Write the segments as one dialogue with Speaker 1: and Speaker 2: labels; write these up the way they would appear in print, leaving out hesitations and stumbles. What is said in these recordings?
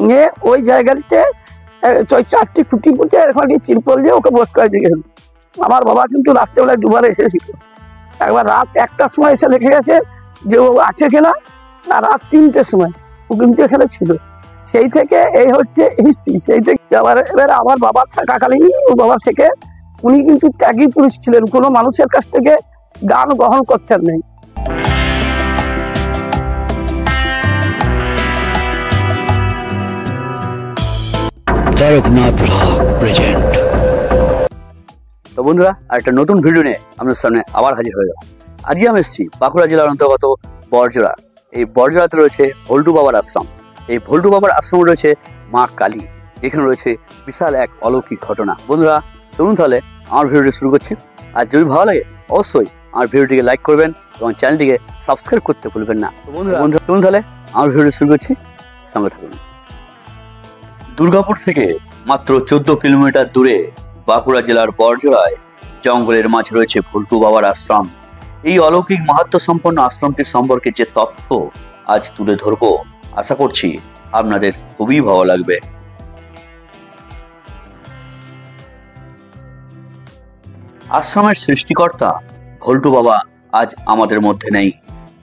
Speaker 1: নিয়ে ওই জায়গাটিতে ওই 4টি খুঁটি পুঁতে এখন চিরপল দিয়ে ওকে বস করে দিয়ে গেল। আমার বাবা কিন্তু রাত্রেবেলায় দুবার এসেছিল, একবার রাত 1টার সময় এসে দেখে গেছে যে ও আছে কিনা, আর রাত 3টের সময় ও কিন্তু এখানে ছিল। সেই থেকে এই হচ্ছে হিস্ট্রি। সেই থেকে এবার আমার বাবা থাকাকালীন ও বাবা থেকে উনি কিন্তু ত্যাগী পুরুষ ছিলেন, কোনো মানুষের কাছ থেকে গান গ্রহণ করতেন নেই।
Speaker 2: তো বন্ধুরা, আরেকটা নতুন ভিডিও নিয়ে আপনার সামনে আবার হাজির হয়ে যাবো। আজকে আমি এসেছি বাঁকুড়া জেলার অন্তর্গত বড়জোড়া। এই বড়জোড়াতে রয়েছে ভল্টু বাবার আশ্রম। এই ভল্টু বাবার আশ্রমে রয়েছে মা কালী, এখানে রয়েছে বিশাল এক অলৌকিক ঘটনা। বন্ধুরা চলুন তাহলে আমার ভিডিওটি শুরু করছি। আর যদি ভালো লাগে অবশ্যই আমার ভিডিওটিকে লাইক করবেন এবং চ্যানেলটিকে সাবস্ক্রাইব করতে ভুলবেন না। তো বন্ধুরা চলুন তাহলে আমার ভিডিওটি শুরু করছি, সঙ্গে থাকুন। দুর্গাপুর থেকে মাত্র 14 কিলোমিটার দূরে বাঁকুড়া জেলার বড়জোড়ায় জঙ্গলের মাঝে রয়েছে ভল্টু বাবার আশ্রম। এই অলৌকিক মাহাত্ম্য সম্পন্ন আশ্রমটির সম্পর্কে যে তথ্য আজ তুলে ধরবো, আশা করছি আপনাদের খুবই ভালো লাগবে। আশ্রমের সৃষ্টিকর্তা ভল্টু বাবা আজ আমাদের মধ্যে নেই,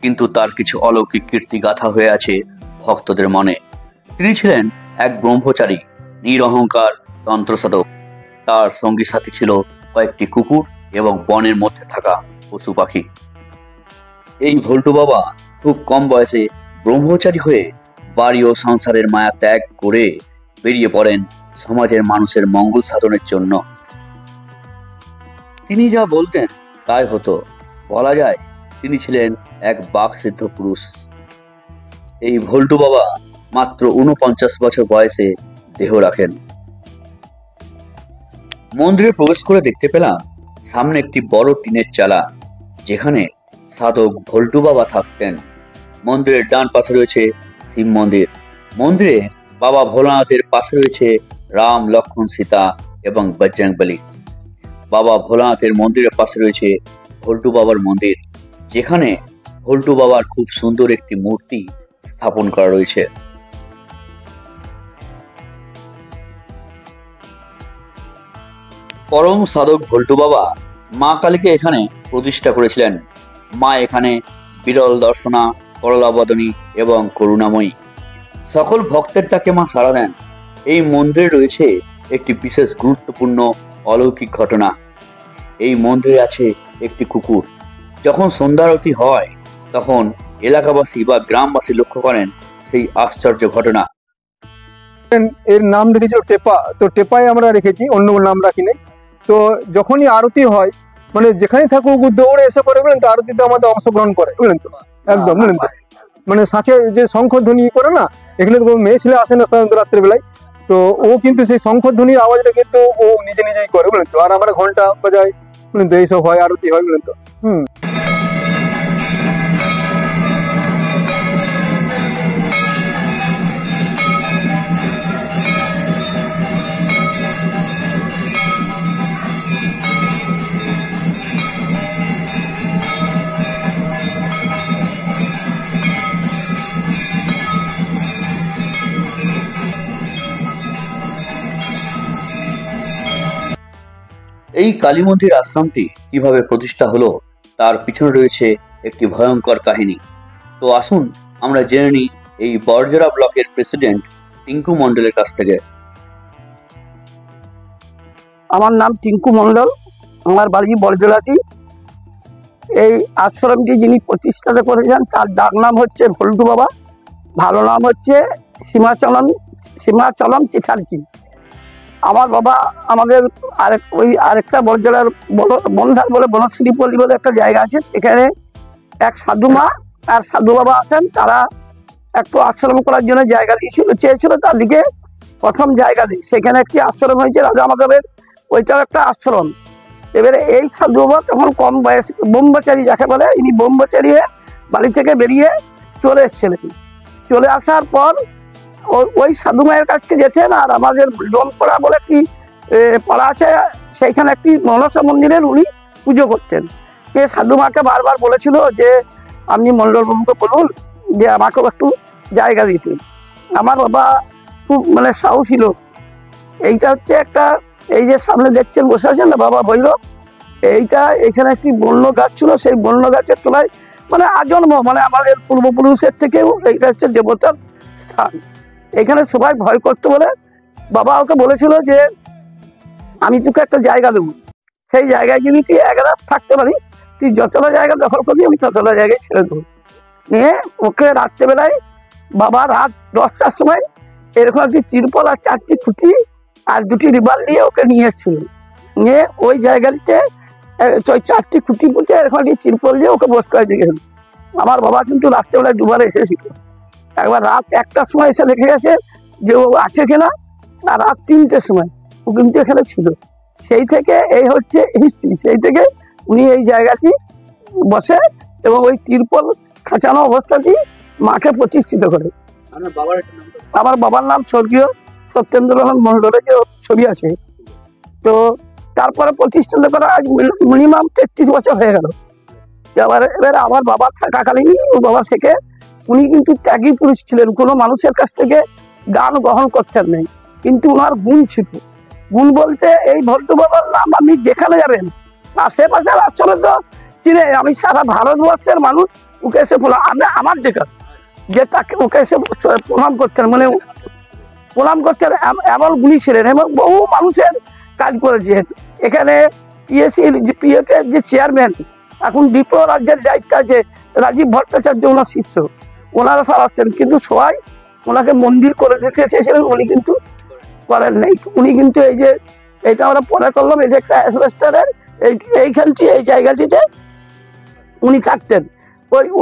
Speaker 2: কিন্তু তার কিছু অলৌকিক কীর্তিগাথা হয়ে আছে ভক্তদের মনে। তিনি ছিলেন এক ব্রহ্মচারী, নিরহংকার তন্ত্রসাধক। তার সঙ্গী সাথী ছিল কয়েকটি কুকুর এবং বনের মধ্যে থাকা পশু পাখি। এই ভল্টু বাবা খুব কম বয়সে ব্রহ্মচারী হয়ে বাড়ি ও সংসারের মায়া ত্যাগ করে বেরিয়ে পড়েন সমাজের মানুষের মঙ্গল সাধনের জন্য। তিনি যা বলতেন তাই হতো, বলা যায় তিনি ছিলেন এক বাকসিদ্ধ পুরুষ। এই ভল্টু বাবা মাত্র 49 বছর বয়সে দেহ রাখেন। মন্দিরে প্রবেশ করে দেখতে পেলাম সামনে একটি বড় টিনের চালা, যেখানে সাধক ভল্টু বাবা থাকতেন। মন্দিরের ডান পাশে রয়েছে শিব মন্দির। মন্দিরে বাবা ভোলানাথের পাশে রয়েছে রাম, লক্ষ্মণ, সীতা এবং বজরংবলী। বাবা ভোলানাথের মন্দিরের পাশে রয়েছে ভল্টু বাবার মন্দির, যেখানে ভল্টু বাবার খুব সুন্দর একটি মূর্তি স্থাপন করা রয়েছে। পরম সাধক ভল্টু বাবা মা কালীকে এখানে প্রতিষ্ঠা করেছিলেন। মা এখানে বিরল দর্শনা, করলাবদনী এবং করুণাময়ী। সকল ভক্তের ডাকে মা সাড়া দেন। এই মন্দিরে রয়েছে একটি বিশেষ গুরুত্বপূর্ণ অলৌকিক ঘটনা। এই মন্দিরে আছে একটি কুকুর। যখন সন্ধ্যারতি হয় তখন এলাকাবাসী বা গ্রামবাসী লক্ষ্য করেন সেই আশ্চর্য ঘটনা।
Speaker 3: এর নাম রেখেছি টেপা। তো টেপাই আমরা রেখেছি, অন্য নাম রাখিনি। তো যখনই আরতি হয়, মানে যেখানে থাকুক দৌড়ে এসে পড়ে, বুঝলেন তো, আরতিতে আমাদের অংশগ্রহণ করে, বুঝলেন তো, একদম, বুঝলেন তো। মানে শাঁখে যে শঙ্খধ্বনি করে না, এখানে তো মেয়ে ছেলে আসে না সাধারণত রাত্রের বেলায়, তো ও কিন্তু সেই শঙ্খধ্বনির আওয়াজটা কিন্তু ও নিজেই করে, বুঝলেন তো। আর আমরা ঘন্টা বাজাই, বুঝলেন তো, এইসব হয়, আরতি হয়, বুঝলেন তো।
Speaker 2: এই কালী মন্দির আশ্রমটি কিভাবে প্রতিষ্ঠা হলো তার পিছনে রয়েছে একটি ভয়ঙ্কর কাহিনী। তো আসুন আমরা জেনে নিই এই বড়জোড়া ব্লকের প্রেসিডেন্ট টিঙ্কু মণ্ডলের কাছ থেকে।
Speaker 1: আমার নাম টিঙ্কু মণ্ডল, আমার বাড়ি বড়জোড়াটি। এই আশ্রমটি যিনি প্রতিষ্ঠাতা করেছেন তার ডাক নাম হচ্ছে ভল্টু বাবা, ভালো নাম হচ্ছে সীমাচলম চ্যাটার্জি। আমার বাবা আমাদের আরেকটা বড়জোড়ার বন্ধার বলে বনশ্রীপল্লী বলে একটা জায়গা আছে, সেখানে এক সাধু মা আর সাধু বাবা আছেন। তারা একটু আশ্রম করার জন্য জায়গা চেয়েছিল, তার দিকে প্রথম জায়গা দিই। সেখানে একটি আশ্রম হয়েছে রাজা মাধবের, ওইটাও একটা আশ্রম। এবারে এই সাধু বাবা তখন কম বয়স, ব্রহ্মচারী যাকে বলে, ইনি ব্রহ্মচারী হয়ে বাড়ি থেকে বেরিয়ে চলে এসেছিলেন। চলে আসার পর ওই সাধু মায়ের কাছে যেতেন। আর আমাদের জনপড়া বলে একটি পাড়া আছে, সেইখানে একটি মনসা মন্দিরের উনি পুজো করতেন। এ সাধু মাকে বারবার বলেছিল যে আপনি মণ্ডলবাবুকে বলুন যে আমাকেও একটু জায়গা দিতে। আমার বাবা খুব মানে সাহসী লোক। এইটা হচ্ছে একটা, এই যে সামনে দেখছেন বসে আছেন না বাবা ভৈরব, এইটা এখানে একটি বন্য গাছ ছিল, সেই বন্য গাছের তলায় মানে আজন্ম মানে আমাদের পূর্বপুরুষের থেকেও এইটা হচ্ছে দেবতার স্থান। এখানে সবাই ভয় করতে বলে বাবা ওকে বলেছিল যে আমি তোকে একটা জায়গা দেবো, সেই জায়গায় যদি তুই এক রাত থাকতে পারিস, তুই যতটা জায়গা দখল করবি আমি ততটা জায়গায় ছেড়ে দেবো। নিয়ে ওকে রাত্রেবেলায় বাবা রাত 10টার সময় এরকম একটি চিরপল আর 4টি খুঁটি আর 2টি রিবার নিয়ে ওকে নিয়ে এসেছিল। নিয়ে ওই জায়গাটিতে 4টি খুঁটি পুঁতে এরকম একটি চিরপল দিয়ে ওকে বস করে দিয়ে গেল। আমার বাবা কিন্তু রাত্রেবেলায় দুবার এসেছিল, একবার রাত 1টার সময় এসে দেখে গেছে যে ও আছে কিনা, আর রাত 3টের সময় ও কিন্তু এখানে ছিল। সেই থেকে এই হচ্ছে হিস্ট্রি, সেই থেকে উনি এই জায়গাটি বসে এবং ওই তিরপল খাঁচানো অবস্থাটি মাকে প্রতিষ্ঠিত করে। আমার বাবার নাম স্বর্গীয় সত্যেন্দ্রনাথ মন্ডলের যে ছবি আছে। তো তারপরে প্রতিষ্ঠিত করা আজ মিনিমাম 33 বছর হয়ে গেল। এবার আমার বাবা থাকাকালীনই ও বাবা থেকে উনি কিন্তু ত্যাগী পুরুষ ছিলেন, কোনো মানুষের কাছ থেকে গান গ্রহণ করতেন নাই, কিন্তু ওনার গুণ ছিল। গুণ বলতে এই ভল্টু বাবার নাম আপনি যেখানে যাবেন আশেপাশের আসলে তো চিনে, আমি সারা ভারতবর্ষের মানুষ ওকে এসে আমার যে তাকে ওকে এসে প্রণাম করতেন, মানে প্রণাম করতেন, এমন গুণী ছিলেন এবং বহু মানুষের কাজ করেছেন। এখানে পিএসির যে চেয়ারম্যান এখন দ্বিতীয় রাজ্যের দায়িত্ব আছে রাজীব ভট্টাচার্য, ওনার শিষ্য, ওনারা চালাচ্ছেন, কিন্তু সবাই ওনাকে মন্দির করে দিতে চেয়েছিলেন, উনি কিন্তু করেন নাই। উনি কিন্তু এই যে এটা আমরা পরে করলাম, এই যে একটা অ্যাসবেস্টারের এইখানটি এই জায়গাটিতে উনি থাকতেন,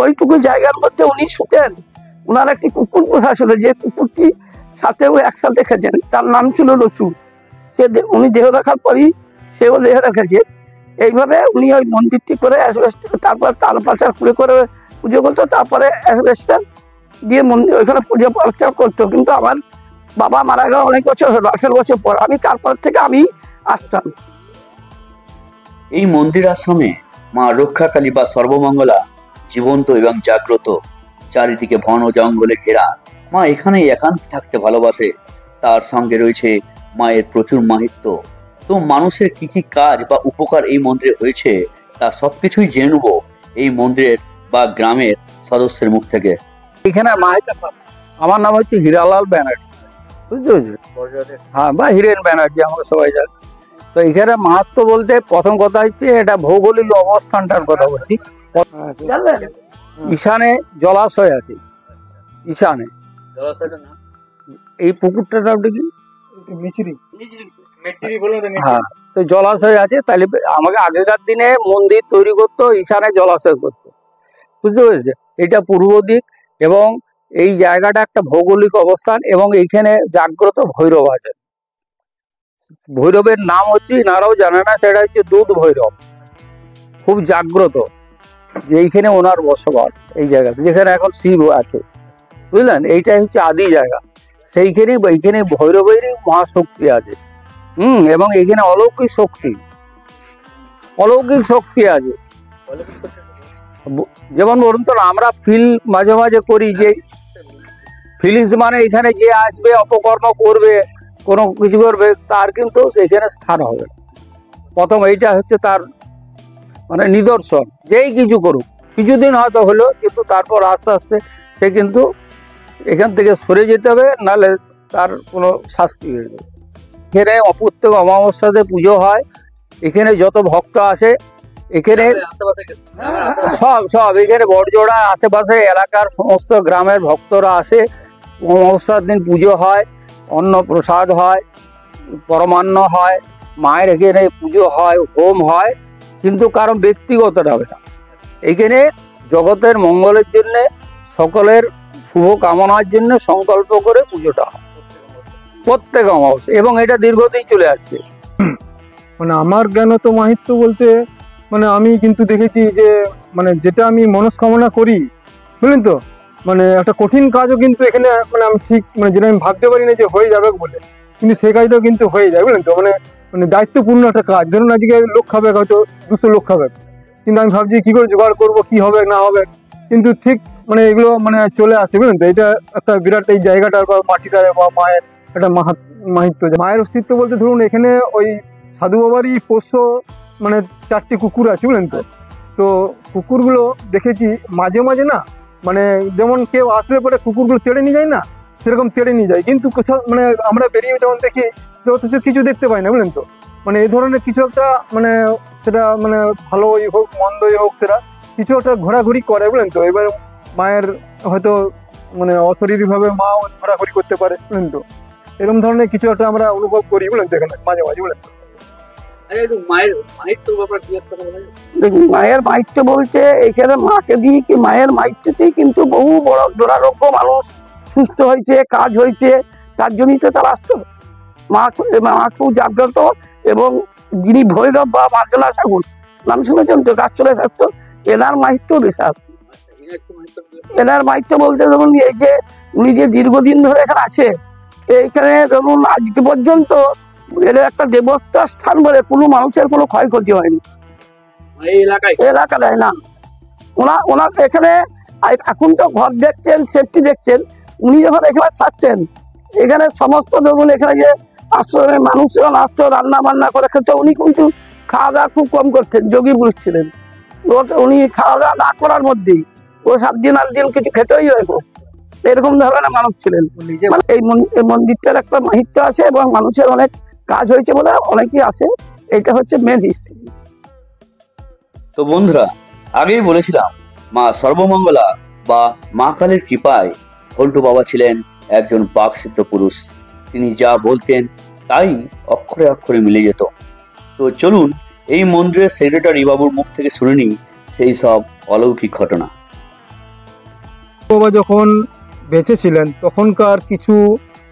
Speaker 1: ওইটুকু জায়গার মধ্যে উনি শুতেন। ওনার একটি কুকুর পোষা ছিল, যে কুকুরটি সাথেও একসাথে খেতেন, তার নাম ছিল লচু। উনি দেহ রাখার পরই সেও দেহ রেখেছে। এইভাবে উনি ওই মন্দিরটি করে তারপর তাল পাচার করে পুজো করতো, তারপরে অ্যাসবেস্টার দিয়ে মন্দির ওইখানে পুজো অর্চনা করতো। কিন্তু আমার বাবা মারা গেল অনেক বছর হলো, 18 বছর পর, আমি তারপর থেকে আমি আসতাম।
Speaker 2: এই মন্দির আশ্রমে মা রক্ষাকালী বা সর্বমঙ্গলা জীবন্ত এবং জাগ্রত, চারিদিকে বন ও জঙ্গলে ঘেরা। মা এখানে একান্তে থাকতে ভালোবাসে, তার সঙ্গে রয়েছে মায়ের প্রচুর মাহাত্ম্য। তো মানুষের কি কি কাজ বা উপকার এই মন্দিরে হয়েছে তা সবকিছুই জেনে নেব এই মন্দিরের বা গ্রামের সদস্যের মুখ থেকে।
Speaker 4: এখানে আমার নাম হচ্ছে হীরালাল ব্যানার্জি, বুঝতে পেরেছি, হ্যাঁ, বা হীরেন ব্যানার্জি আমরা সবাই জানি। তো এখানে মাহাত্ম্য বলতে প্রথম কথা হচ্ছে এটা ভৌগোলিক অবস্থানটার কথা বলছি। ঈশানে জলাশয় আছে, ঈশানে এই পুকুরটার নামটা কি, হ্যাঁ, তো জলাশয় আছে। তাহলে আমাকে আগেকার দিনে মন্দির তৈরি করতো, ঈশানে জলাশয় করতো, বুঝতে পেরেছে। এটা পূর্ব দিক এবং এই জায়গাটা একটা ভৌগোলিক অবস্থান এবং এইখানে জাগ্রত ভৈরব আছে। ভৈরবের নাম হচ্ছে এনারাও জানে না, সেটা হচ্ছে দুধ ভৈরব, খুব জাগ্রত, যে এইখানে ওনার বসবাস এই জায়গা যেখানে এখন শিব আছে, বুঝলেন। এইটাই হচ্ছে আদি জায়গা, সেইখানে এইখানে ভৈরবেরই মহাশক্তি আছে। এবং এখানে অলৌকিক শক্তি আছে। যেমন বলুন তো, আমরা ফিল মাঝে মাঝে করি যে ফিলিংস, মানে এখানে যে আসবে অপকর্ম করবে, কোনো কিছু করবে, তার কিন্তু এখানে স্থান হবে। প্রথম এইটা হচ্ছে তার মানে নিদর্শন, যেই কিছু করুক, কিছুদিন হয়তো হলো, কিন্তু তারপর আস্তে আস্তে সে কিন্তু এখান থেকে সরে যেতে হবে, নাহলে তার কোনো শাস্তি হয়ে যাবে। এখানে প্রত্যেক অমাবস্যাতে পুজো হয়। এখানে যত ভক্ত আসে, এখানে সব এখানে বড়জোড়া আশেপাশে এলাকার সমস্ত গ্রামের ভক্তরা আসে। অমাবস্যার দিন পুজো হয়, অন্ন প্রসাদ হয়, পরমান্ন হয়, মায়ের এখানে পুজো হয়, হোম হয়, কিন্তু কারণ ব্যক্তিগতটা হবে না। এখানে জগতের মঙ্গলের জন্য, সকলের শুভ কামনার জন্য সংকল্প করে পুজোটা হয় প্রত্যেক অমাবস্যা, এবং এটা দীর্ঘদিন চলে আসছে।
Speaker 3: মানে আমার জ্ঞানত মাহাত্ম্য বলতে মানে আমি কিন্তু দেখেছি যে মানে যেটা আমি মনস্কামনা করি, বুঝলেন তো, মানে একটা কঠিন কাজও কিন্তু এখানে মানে আমি ঠিক মানে যেটা আমি ভাবতে পারি না যে হয়ে যাবে বলে, কিন্তু সেই কাজটাও কিন্তু হয়ে যায়, বুঝলেন তো। মানে মানে দায়িত্বপূর্ণ একটা কাজ, ধরুন আজকে লোক খাবে, হয়তো 200 লোক খাবে, কিন্তু আমি ভাবছি কি করে জোগাড় করবো, কি হবে না হবে, কিন্তু ঠিক মানে এগুলো মানে চলে আসে, বুঝলেন তো। এটা একটা বিরাট এই জায়গাটার বা মাটিটার বা মায়ের একটা মাহিত্য। মায়ের অস্তিত্ব বলতে ধরুন এখানে ওই সাধু বাবারই পোষ্য মানে 4টি কুকুর আছে, বুঝলেন তো। তো কুকুরগুলো দেখেছি মাঝে মাঝে না, মানে যেমন কেউ আসলে পরে কুকুরগুলো তেড়ে নিয়ে যায় না, সেরকম তেড়ে নিয়ে যায়, কিন্তু কোথাও মানে আমরা বেরিয়ে যেমন দেখি তো অথচ কিছু দেখতে পাই না, বুঝলেন তো। মানে এই ধরনের কিছু একটা মানে সেটা মানে ভালোই হোক মন্দই হোক, সেটা কিছু একটা ঘোরাঘুরি করে, বুঝলেন তো। এবার মায়ের হয়তো মানে অশরীরীভাবে মা ঘোরাঘুরি করতে পারে, বুঝলেন তো। এরকম ধরনের কিছু একটা আমরা অনুভব করি, বুঝলেন তো, এখানে মাঝে মাঝে, বুঝলেন তো।
Speaker 1: দেখুন, মায়ের মাহিত্য বলতে এখানে মাকে দিয়ে কি মায়ের মাহিত্যতেই কিন্তু বহু বড় দুরারোগ্য মানুষ সুস্থ হয়েছে, কাজ হয়েছে, তার জন্যই তো তারা আসতো। মা খুব জাগ্রত, এবং যিনি ভৈরব বা মার্জনা ঠাকুর নাম শুনেছেন তো, গাছ চলে থাকতো, এনার মাহিত্য বিশাল। এনার মাহিত্য বলতে ধরুন এই যে উনি যে দীর্ঘদিন ধরে এখানে আছে, এইখানে ধরুন আজকে পর্যন্ত এর একটা দেবতার স্থান বলে কোনো মানুষের কোনো ক্ষয়ক্ষতি হয়নি এলাকায় না। ওনার এখানে এখন তো ঘর দেখছেন, সেফটি দেখছেন, উনি যখন এখানে থাকছেন, এখানে সমস্ত ধরুন এখানে যে আশ্রমে মানুষজন আসতো, রান্না বান্না করে খেত, উনি কিন্তু খাওয়া দাওয়া খুব কম করতেন, যোগী পুরুষ ছিলেন। উনি খাওয়া দাওয়া না করার মধ্যেই ও 7 দিন 8 দিন কিছু খেতেই হয়, এরকম ধরনের মানুষ ছিলেন। মানে এই মন্দিরটার একটা মাহিত্য আছে, এবং মানুষের অনেক কাজ হয়েছে বলে অনেকেই আসে। এটা হচ্ছে মেন হিস্ট্রি।
Speaker 2: তো বন্ধুরা, আগেই বলেছিলাম মা সর্বমঙ্গলা বা মা কালীর কৃপায় ভল্টু বাবা ছিলেন একজন বাকসিদ্ধ পুরুষ। তিনি যা বলতেন তাই অক্ষরে অক্ষরে মিলে যেত। তো চলুন এই মন্দিরের সেক্রেটারি বাবুর মুখ থেকে শুনে নিই সেই সব অলৌকিক ঘটনা।
Speaker 3: বাবা যখন বেঁচে ছিলেন তখনকার কিছু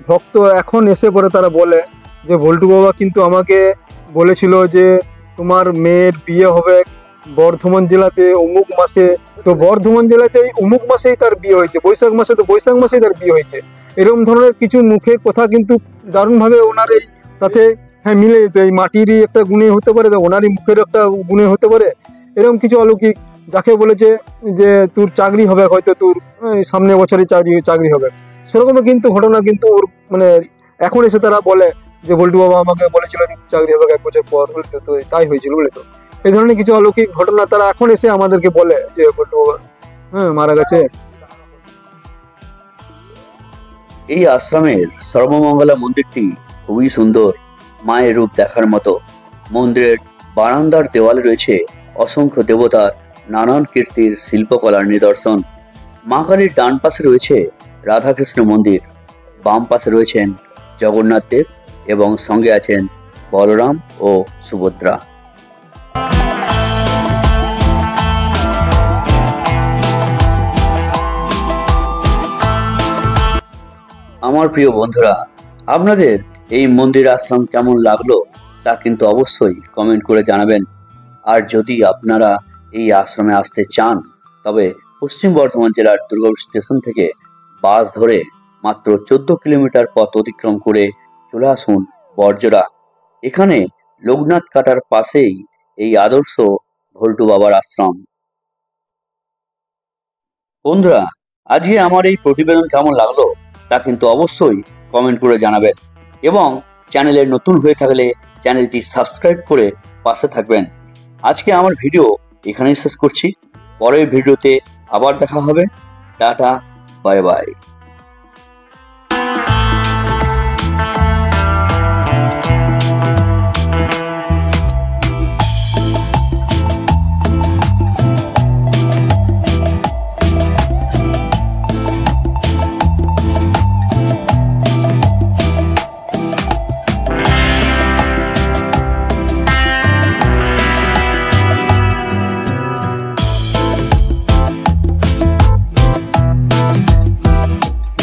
Speaker 3: ভক্ত এখন এসে পরে তারা বলে যে ভল্টু বাবা কিন্তু আমাকে বলেছিল যে তোমার মেয়ের বিয়ে হবে বর্ধমান জেলাতে অমুক মাসে, তো বর্ধমান জেলাতেই অমুক মাসেই তার বিয়ে হয়েছে, বৈশাখ মাসে তো বৈশাখ মাসেই তার বিয়ে হয়েছে। এরকম ধরনের কিছু মুখের কথা কিন্তু দারুণভাবে ওনার এই তাতে হ্যাঁ মিলে যেত। এই মাটিরই একটা গুণে হতে পারে, ওনারই মুখের একটা গুণে হতে পারে। এরকম কিছু অলৌকিক, যাকে বলেছে যে তোর চাকরি হবে, হয়তো তোর সামনে বছরে চাকরি হবে, সেরকমও কিন্তু ঘটনা কিন্তু ওর মানে এখন এসে তারা বলে যে ভল্টু বাবা আমাকে বলেছিল যে চাকরি হবে 1 বছর পর, বুঝলে তো, তাই হয়েছিল, বুঝলে তো। এই ধরনের কিছু অলৌকিক ঘটনা তারা এখন এসে আমাদেরকে বলে যে ভল্টু বাবা মারা গেছে।
Speaker 2: এই আশ্রমের সর্বমঙ্গলা মন্দিরটি খুবই সুন্দর, মায়ের রূপ দেখার মতো। মন্দিরের বারান্দার দেওয়ালে রয়েছে অসংখ্য দেবতার নানান কীর্তির শিল্পকলার নিদর্শন। মা কালীর ডান পাশে রয়েছে রাধাকৃষ্ণ মন্দির, বাম পাশে রয়েছেন জগন্নাথ দেব, এবং সঙ্গে আছেন বলরাম ও সুভদ্রা। আমার প্রিয় বন্ধুরা, আপনাদের এই মন্দির আশ্রম কেমন লাগলো তা কিন্তু অবশ্যই কমেন্ট করে জানাবেন। আর যদি আপনারা এই আশ্রমে আসতে চান, তবে পশ্চিম বর্ধমান জেলার দুর্গাপুর স্টেশন থেকে বাস ধরে মাত্র 14 কিলোমিটার পথ অতিক্রম করে চলে আসুন বড়জোড়া। এখানে লোকনাথ কাটার পাশেই এই আদর্শ ভল্টু বাবার আশ্রম। বন্ধুরা, আজকে আমার এই প্রতিবেদন কেমন লাগলো তা কিন্তু অবশ্যই কমেন্ট করে জানাবেন, এবং চ্যানেলে নতুন হয়ে থাকলে চ্যানেলটি সাবস্ক্রাইব করে পাশে থাকবেন। আজকে আমার ভিডিও এখানেই শেষ করছি। পরের ভিডিওতে আবার দেখা হবে। Tata, bye bye.